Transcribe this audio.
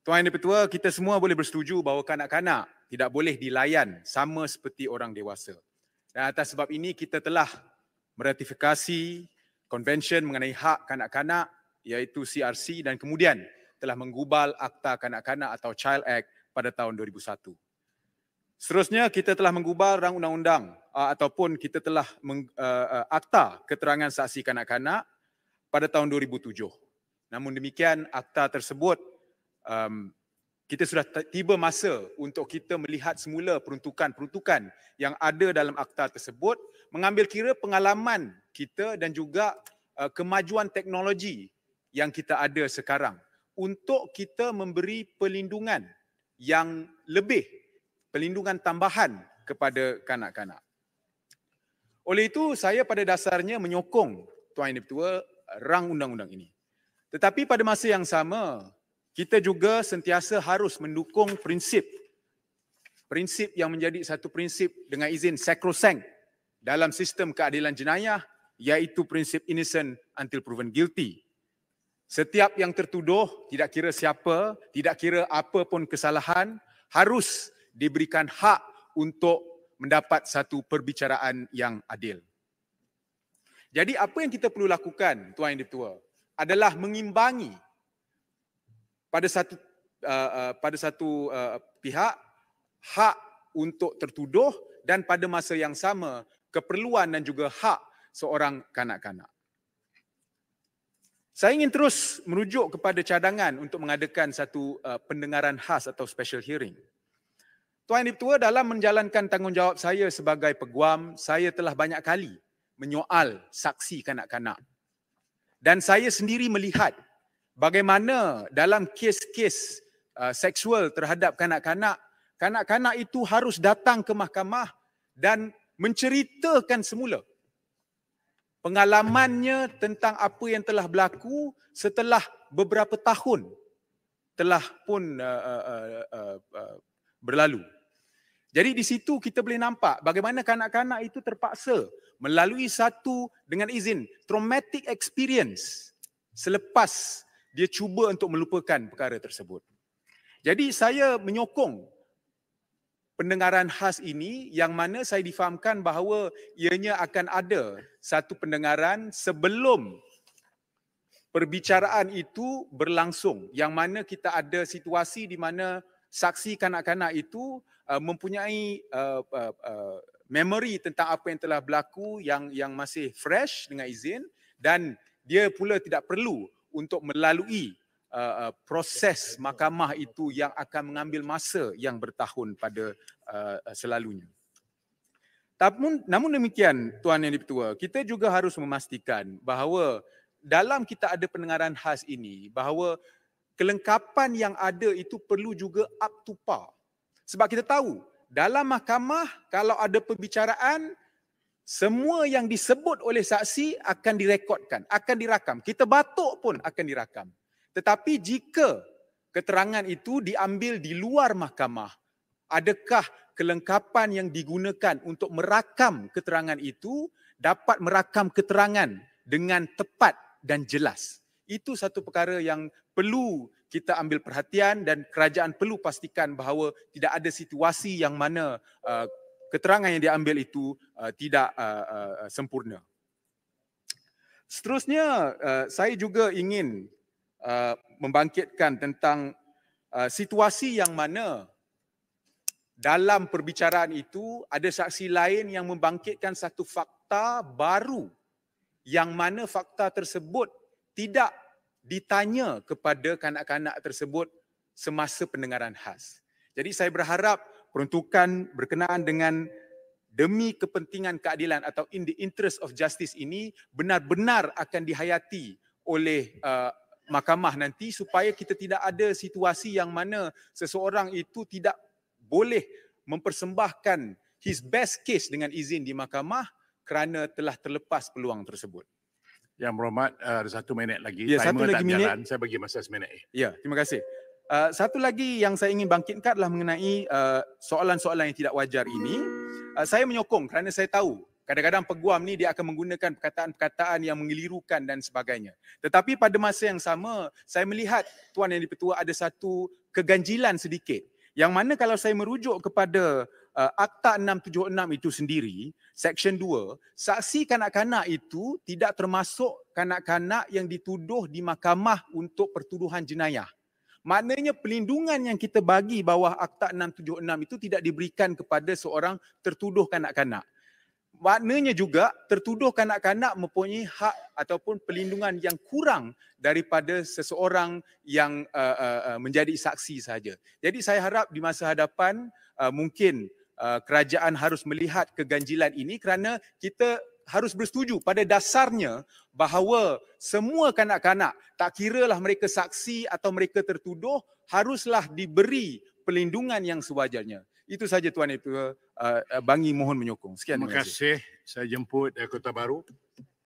Tuan Yang Dipertua, kita semua boleh bersetuju bahawa kanak-kanak tidak boleh dilayan sama seperti orang dewasa. Dan atas sebab ini kita telah meratifikasi konvensyen mengenai hak kanak-kanak iaitu CRC dan kemudian telah menggubal Akta Kanak-Kanak atau Child Act pada tahun 2001. Seterusnya kita telah menggubal rang undang-undang ataupun kita telah Akta Keterangan Saksi Kanak-Kanak pada tahun 2007. Namun demikian akta tersebut kita sudah tiba masa untuk kita melihat semula peruntukan-peruntukan yang ada dalam akta tersebut, mengambil kira pengalaman kita dan juga kemajuan teknologi yang kita ada sekarang untuk kita memberi perlindungan yang lebih, perlindungan tambahan kepada kanak-kanak. Oleh itu, saya pada dasarnya menyokong Tuan Yang Dipertua rang undang-undang ini. Tetapi pada masa yang sama, kita juga sentiasa harus mendukung prinsip yang menjadi satu prinsip dengan izin sakrosanct dalam sistem keadilan jenayah, iaitu prinsip innocent until proven guilty. Setiap yang tertuduh, tidak kira siapa, tidak kira apa pun kesalahan, harus diberikan hak untuk mendapat satu perbicaraan yang adil. Jadi apa yang kita perlu lakukan, Tuan Yang Dipertua, adalah mengimbangi pada satu pihak hak untuk tertuduh dan pada masa yang sama keperluan dan juga hak seorang kanak-kanak. Saya ingin terus merujuk kepada cadangan untuk mengadakan satu pendengaran khas atau special hearing. Tuan Yang Dipertua, dalam menjalankan tanggungjawab saya sebagai peguam, saya telah banyak kali menyoal saksi kanak-kanak. Dan saya sendiri melihat bagaimana dalam kes-kes seksual terhadap kanak-kanak, kanak-kanak itu harus datang ke mahkamah dan menceritakan semula pengalamannya tentang apa yang telah berlaku setelah beberapa tahun telah pun berlalu. Jadi di situ kita boleh nampak bagaimana kanak-kanak itu terpaksa melalui satu, dengan izin, traumatic experience selepas dia cuba untuk melupakan perkara tersebut. Jadi saya menyokong pendengaran khas ini yang mana saya difahamkan bahawa ianya akan ada satu pendengaran sebelum perbicaraan itu berlangsung, yang mana kita ada situasi di mana saksi kanak-kanak itu mempunyai memori tentang apa yang telah berlaku yang masih fresh dengan izin, dan dia pula tidak perlu untuk melalui proses mahkamah itu yang akan mengambil masa yang bertahun pada selalunya. Namun demikian, Tuan Yang Dipertua, kita juga harus memastikan bahawa dalam kita ada pendengaran khas ini, bahawa kelengkapan yang ada itu perlu juga up to par. Sebab kita tahu, dalam mahkamah kalau ada perbicaraan, semua yang disebut oleh saksi akan direkodkan, akan dirakam. Kita batuk pun akan dirakam. Tetapi jika keterangan itu diambil di luar mahkamah, adakah kelengkapan yang digunakan untuk merakam keterangan itu dapat merakam keterangan dengan tepat dan jelas? Itu satu perkara yang perlu kita ambil perhatian dan kerajaan perlu pastikan bahawa tidak ada situasi yang mana keterangan yang diambil itu tidak sempurna. Seterusnya, saya juga ingin membangkitkan tentang situasi yang mana dalam perbicaraan itu ada saksi lain yang membangkitkan satu fakta baru yang mana fakta tersebut tidak ditanya kepada kanak-kanak tersebut semasa pendengaran khas. Jadi saya berharap peruntukan berkenaan dengan demi kepentingan keadilan atau in the interest of justice ini benar-benar akan dihayati oleh mahkamah nanti supaya kita tidak ada situasi yang mana seseorang itu tidak boleh mempersembahkan his best case dengan izin di mahkamah kerana telah terlepas peluang tersebut. Yang Berhormat, ada 1 minit lagi. Ya, Timer 1 lagi tak minit. jalan. Saya bagi masa 1 minit. Ya, terima kasih. Satu lagi yang saya ingin bangkitkan adalah mengenai soalan-soalan yang tidak wajar ini. Saya menyokong kerana saya tahu Kadang-kadang peguam ni dia akan menggunakan perkataan-perkataan yang mengelirukan dan sebagainya. Tetapi pada masa yang sama, saya melihat Tuan Yang di-Pertua ada satu keganjilan sedikit. Yang mana kalau saya merujuk kepada Akta 676 itu sendiri, Section 2, saksi kanak-kanak itu tidak termasuk kanak-kanak yang dituduh di mahkamah untuk pertuduhan jenayah. Maknanya pelindungan yang kita bagi bawah Akta 676 itu tidak diberikan kepada seorang tertuduh kanak-kanak. Maknanya juga tertuduh kanak-kanak mempunyai hak ataupun pelindungan yang kurang daripada seseorang yang menjadi saksi sahaja. Jadi saya harap di masa hadapan mungkin kerajaan harus melihat keganjilan ini kerana kita harus bersetuju pada dasarnya bahawa semua kanak-kanak, tak kiralah mereka saksi atau mereka tertuduh, haruslah diberi pelindungan yang sewajarnya. Itu saja Tuan Yang Bangi mohon menyokong. Sekian. Terima kasih. Saya jemput Kota Baru.